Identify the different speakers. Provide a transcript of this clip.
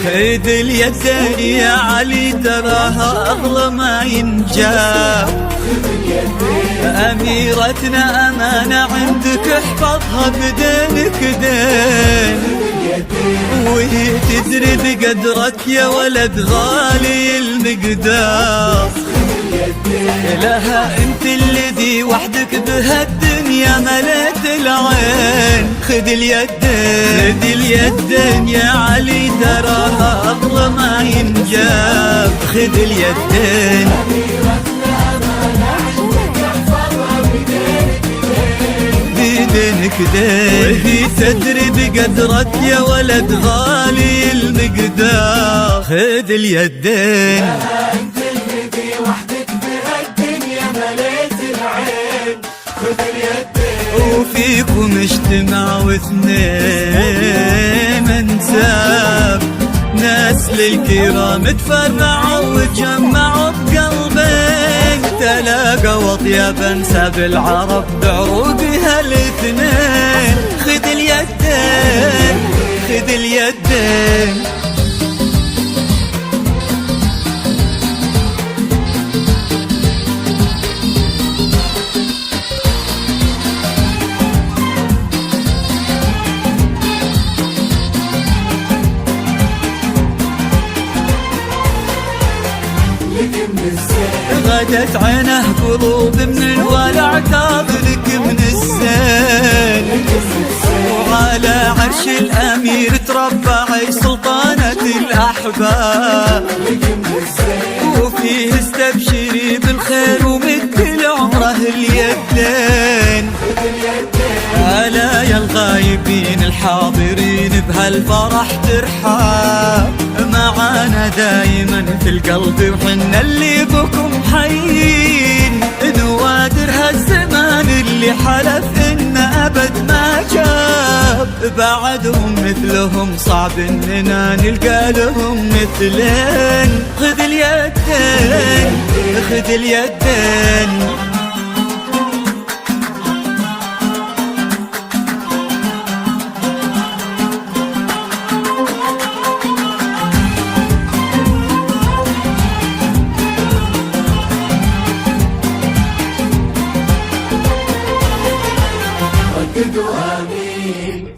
Speaker 1: خذ اليدين يا علي تراها أغلى ما ينجاب. أميرتنا أمانة عندك احفظها بدينك دين، وهي تدري بقدرك يا ولد غالي المقدار. لها انت الذي وحدك بهالدنيا مليت العين. خذ اليدين خذ اليدين يا علي تراها أغلى ما ينجاب. خذ اليدين بدينك دين، وهي تدري بقدرك يا ولد غالي المقدار. خذ اليدين
Speaker 2: انت الذي وحدك بهالدنيا مليت العين. خذ اليدين
Speaker 1: وفيكم اجتمعوا اثنين انساب، ناس للكرام تفرعوا وجمعوا بقلبين. تلاقوا اطيب انساب العرب بعروقها الاثنين. خذ اليدين خذ اليدين غدت عينه قلوب من الولع تاظلك من الزين. وعلى عرش الأمير تربعي سلطانة الأحباب. وفيه استبشري بالخير ومثل عمره اليدين. ألا يا الغايبين الحاضرين بهالفرح ترحاب. معانا دايما في القلب وحنا اللي بكم حيين. نوادر هالزمان اللي حلف إن أبد ما جاب. بعدهم مثلهم صعب إننا نلقى لهم مثلين. خذ اليدين خذ اليدين
Speaker 2: رددوا آمين.